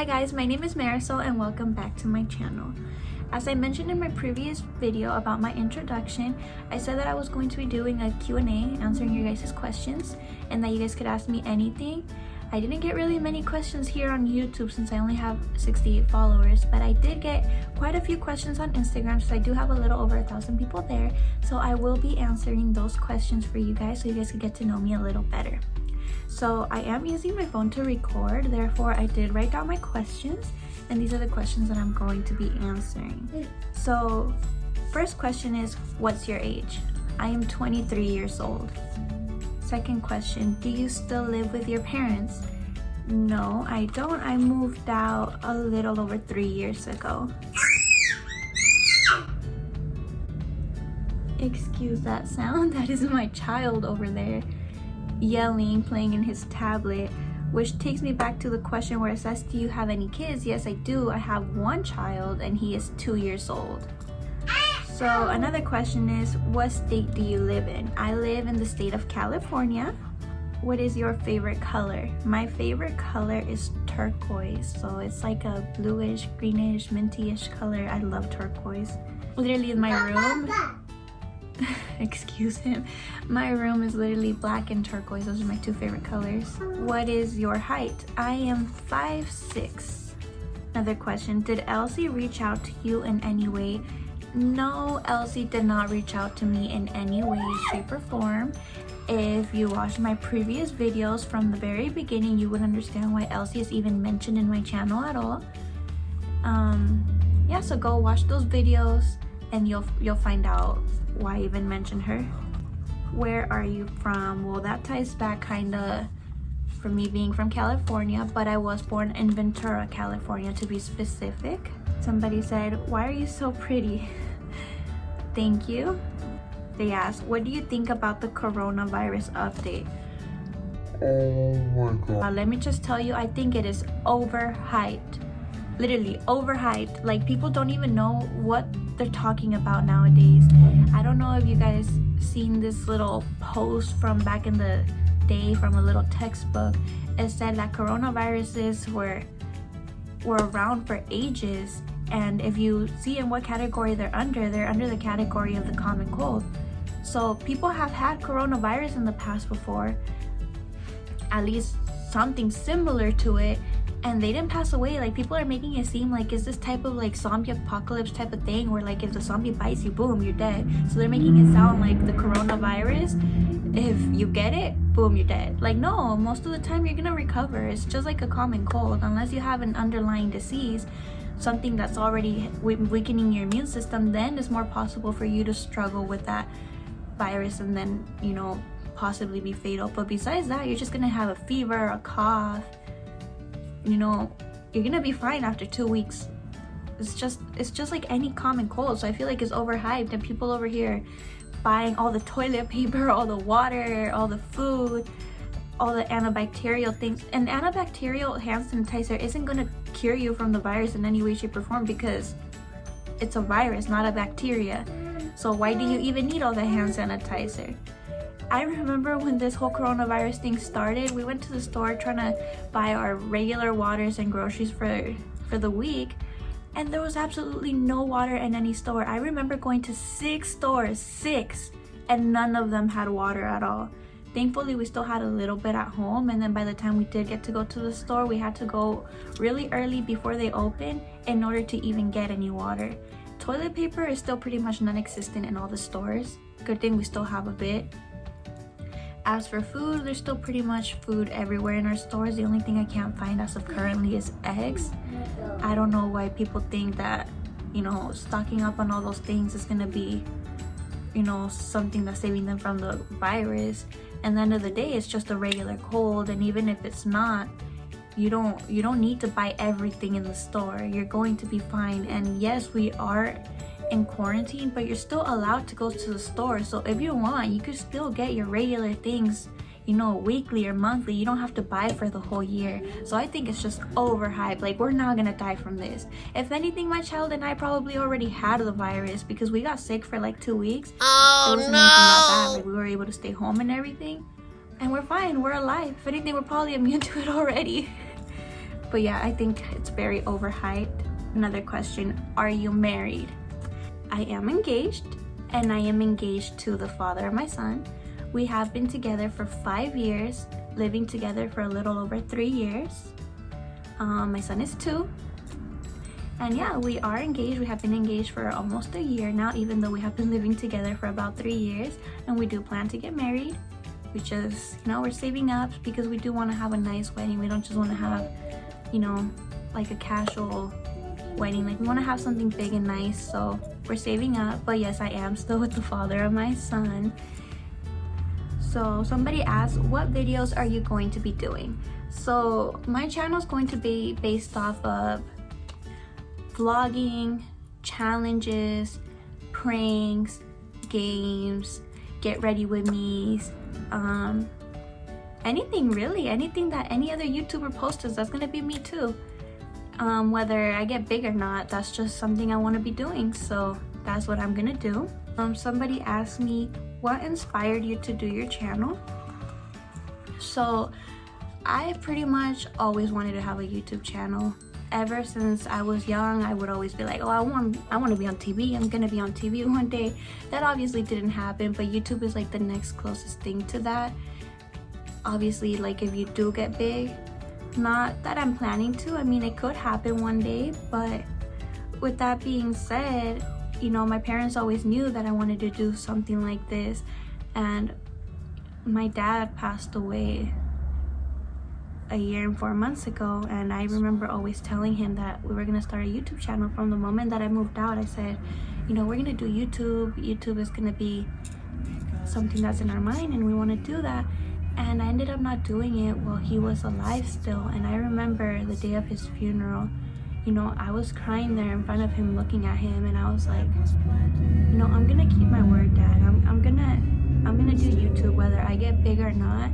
Hi guys, my name is Marisol and welcome back to my channel. As I mentioned in my previous video about my introduction, I said that I was going to be doing a Q&A answering your guys' questions and that you guys could ask me anything. I didn't get really many questions here on YouTube since I only have 68 followers, but I did get quite a few questions on Instagram, so I do have a little over 1,000 people there. So I will be answering those questions for you guys so you guys can get to know me a little better. So I am using my phone to record, therefore I did write down my questions, and these are the questions that I'm going to be answering. So first question is, what's your age? I am 23 years old. Second question, do you still live with your parents? No, I don't. I moved out a little over 3 years ago. Excuse that sound, that is my child over there yelling, playing in his tablet, which takes me back to the question where it says, do you have any kids? Yes, I do. I have one child and he is 2 years old. So another question is, what state do you live in? I live in the state of California. What is your favorite color? My favorite color is turquoise. So it's like a bluish, greenish, minty-ish color. I love turquoise. Literally in my room, excuse him, my room is literally black and turquoise. Those are my two favorite colors. What is your height? I am 5'6". Another question, did Elsie reach out to you in any way? No, Elsie did not reach out to me in any way, shape, or form. If you watched my previous videos from the very beginning, you would understand why Elsie is even mentioned in my channel at all. Yeah, so go watch those videos and you'll find out why I even mention her. Where are you from? Well, that ties back kinda for me being from California, but I was born in Ventura, California to be specific. Somebody said, why are you so pretty? Thank you. They asked, what do you think about the coronavirus update? Oh my god. Let me just tell you, I think it is overhyped. Literally overhyped. Like, people don't even know what they're talking about nowadays. I don't know if you guys seen this little post from back in the day from a little textbook. It said that coronaviruses were around for ages, and if you see in what category they're under the category of the common cold. So people have had coronavirus in the past before, at least something similar to it, and they didn't pass away. Like, people are making it seem like it's this type of like zombie apocalypse type of thing where like if the zombie bites you, boom, you're dead. So they're making it sound like the coronavirus, if you get it, boom, you're dead. Like, no, most of the time you're gonna recover. It's just like a common cold, unless you have an underlying disease, something that's already weakening your immune system. Then it's more possible for you to struggle with that virus and then, you know, possibly be fatal. But besides that, you're just gonna have a fever, a cough, you know, you're gonna be fine after 2 weeks. It's just like any common cold. So I feel like it's overhyped, and people over here buying all the toilet paper, all the water, all the food, all the antibacterial things. And antibacterial hand sanitizer isn't gonna cure you from the virus in any way, shape, or form, because it's a virus, not a bacteria. So why do you even need all the hand sanitizer? I remember when this whole coronavirus thing started, we went to the store trying to buy our regular waters and groceries for the week, and there was absolutely no water in any store. I remember going to 6 stores, and none of them had water at all. Thankfully, we still had a little bit at home, and then by the time we did get to go to the store, we had to go really early before they opened in order to even get any water. Toilet paper is still pretty much non-existent in all the stores. Good thing we still have a bit. As for food, there's still pretty much food everywhere in our stores. The only thing I can't find as of currently is eggs. I don't know why people think that, you know, stocking up on all those things is gonna be, you know, something that's saving them from the virus. And at the end of the day, it's just a regular cold, and even if it's not, you don't need to buy everything in the store. You're going to be fine. And yes, we are in quarantine, but you're still allowed to go to the store. So if you want, you could still get your regular things, you know, weekly or monthly. You don't have to buy for the whole year. So I think it's just overhyped. Like, we're not gonna die from this. If anything, my child and I probably already had the virus because we got sick for like 2 weeks. Oh, it wasn't anything that bad. Like, we were able to stay home and everything, and we're fine, we're alive. If anything, we're probably immune to it already. But yeah, I think it's very overhyped. Another question, are you married? I am engaged, and I am engaged to the father of my son. We have been together for 5 years, living together for a little over 3 years. My son is 2. And yeah, we are engaged. We have been engaged for almost a year now, even though we have been living together for about 3 years. And we do plan to get married. We just, we're saving up because we do want to have a nice wedding. We don't just want to have, like a casual wedding. Like, we want to have something big and nice. So we're saving up. But yes, I am still with the father of my son. So somebody asked, what videos are you going to be doing? So my channel is going to be based off of vlogging, challenges, pranks, games, get ready with me's, anything really, anything that any other YouTuber posts, that's gonna be me too. Whether I get big or not, that's just something I want to be doing, so that's what I'm gonna do. Somebody asked me, what inspired you to do your channel? So I pretty much always wanted to have a YouTube channel. Ever since I was young, I would always be like, oh, I want to be on TV. I'm gonna be on TV one day. That obviously didn't happen, but YouTube is like the next closest thing to that. Obviously, like, if you do get big, not that I'm planning to. I mean, it could happen one day, but with that being said, my parents always knew that I wanted to do something like this, and my dad passed away a year and 4 months ago, and I remember always telling him that we were gonna start a YouTube channel. From the moment that I moved out, I said, we're gonna do YouTube. YouTube is gonna be something that's in our mind, and we want to do that. And I ended up not doing it while he was alive still. And I remember the day of his funeral, I was crying there in front of him, looking at him, and I was like, I'm gonna keep my word, Dad. I'm gonna do YouTube, whether I get big or not.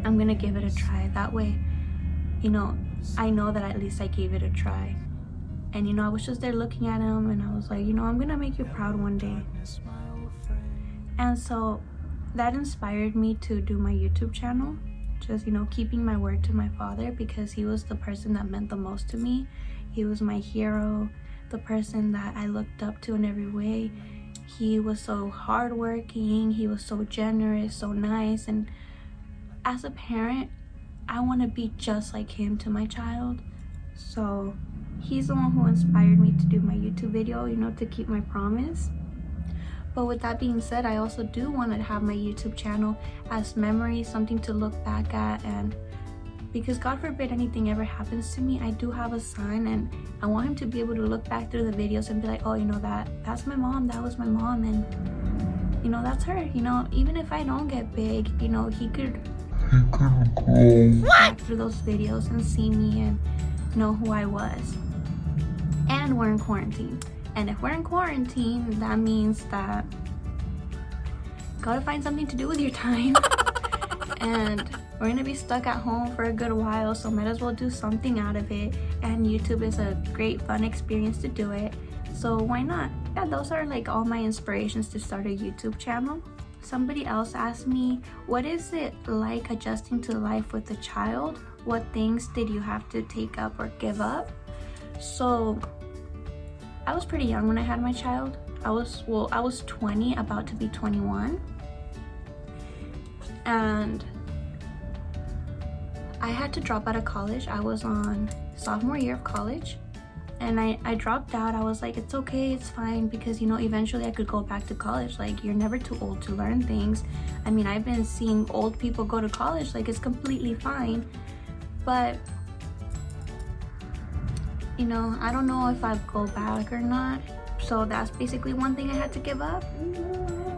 I'm gonna give it a try. That way, I know that at least I gave it a try. And I was just there looking at him, and I was like, I'm gonna make you proud one day. And so that inspired me to do my YouTube channel. Just, keeping my word to my father, because he was the person that meant the most to me. He was my hero, the person that I looked up to in every way. He was so hardworking, he was so generous, so nice, and as a parent, I want to be just like him to my child. So he's the one who inspired me to do my YouTube video, to keep my promise. But with that being said, I also do want to have my YouTube channel as memories, something to look back at. And because God forbid anything ever happens to me, I do have a son, and I want him to be able to look back through the videos and be like, oh, that's my mom, that was my mom, and that's her. Even if I don't get big, he could go back through those videos and see me and know who I was. And we're in quarantine. And if we're in quarantine, that means that you gotta find something to do with your time. And we're gonna be stuck at home for a good while, so might as well do something out of it. And YouTube is a great fun experience to do it, so why not? Yeah, those are like all my inspirations to start a YouTube channel. Somebody else asked me, what is it like adjusting to life with a child? What things did you have to take up or give up? So I was pretty young when I had my child. I was 20, about to be 21. And I had to drop out of college. I was on sophomore year of college, and I dropped out. I was like, it's okay, it's fine, because eventually I could go back to college. Like, you're never too old to learn things. I mean, I've been seeing old people go to college, like, it's completely fine. But I don't know if I'd go back or not. So that's basically one thing I had to give up.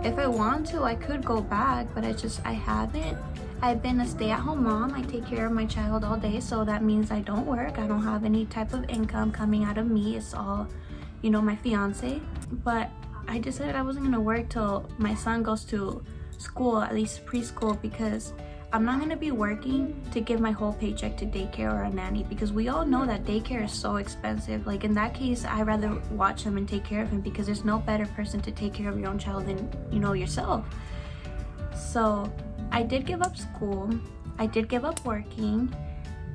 If I want to, I could go back, but I haven't. I've been a stay-at-home mom. I take care of my child all day, so that means I don't work. I don't have any type of income coming out of me. It's all, my fiance. But I decided I wasn't gonna work till my son goes to school, at least preschool, because I'm not gonna be working to give my whole paycheck to daycare or a nanny, because we all know that daycare is so expensive. Like, in that case, I'd rather watch him and take care of him, because there's no better person to take care of your own child than yourself. So I did give up school, I did give up working,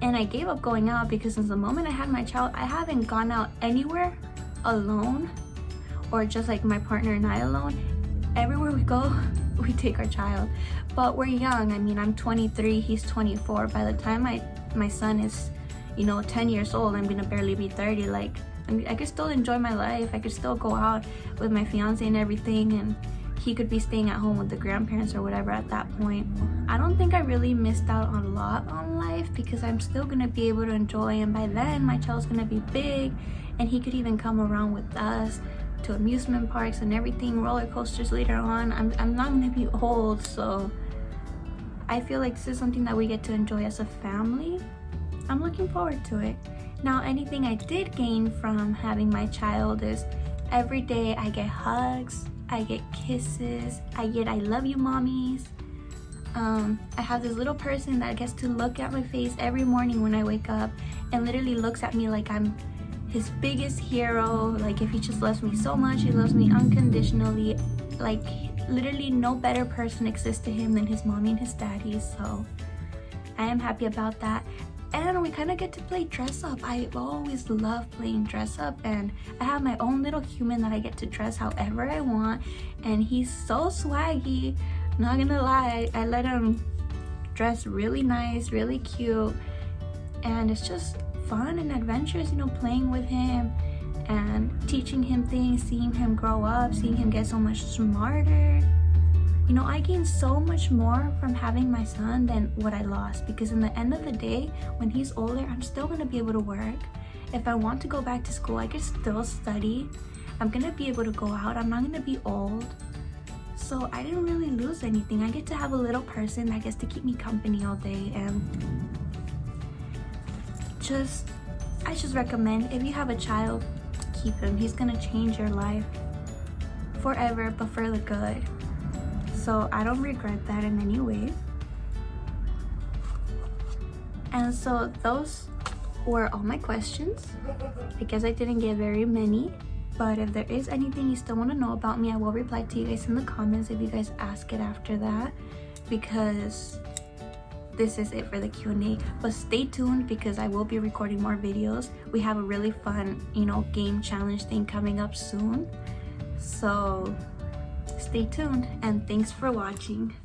And I gave up going out because since the moment I had my child, I haven't gone out anywhere alone or just like my partner and I alone. Everywhere we go, we take our child. But we're young. I mean, I'm 23, he's 24. By the time my son is, 10 years old, I'm gonna barely be 30. Like, I could still enjoy my life. I could still go out with my fiance and everything, and he could be staying at home with the grandparents or whatever at that point. I don't think I really missed out on a lot on life because I'm still gonna be able to enjoy, and by then my child's gonna be big and he could even come around with us to amusement parks and everything, roller coasters later on. I'm not gonna be old, so I feel like this is something that we get to enjoy as a family. I'm looking forward to it. Now, anything I did gain from having my child is every day I get hugs, I get kisses, I get I love you mommies. I have this little person that gets to look at my face every morning when I wake up and literally looks at me like I'm his biggest hero. Like, if he just loves me so much, he loves me unconditionally. Like, literally no better person exists to him than his mommy and his daddy. So I am happy about that. And we kind of get to play dress up. I always love playing dress up, and I have my own little human that I get to dress however I want, and he's so swaggy. Not gonna lie, I let him dress really nice, really cute, and it's just fun and adventurous, playing with him and teaching him things, seeing him grow up, seeing him get so much smarter. I gained so much more from having my son than what I lost, because in the end of the day, when he's older, I'm still going to be able to work. If I want to go back to school, I can still study. I'm going to be able to go out. I'm not going to be old. So I didn't really lose anything. I get to have a little person that gets to keep me company all day, and I just recommend, if you have a child, keep him. He's going to change your life forever, but for the good. So I don't regret that in any way. And so those were all my questions. I guess I didn't get very many, but if there is anything you still want to know about me, I will reply to you guys in the comments if you guys ask it after that, because this is it for the Q&A. But stay tuned because I will be recording more videos. We have a really fun, game challenge thing coming up soon. So stay tuned, and thanks for watching.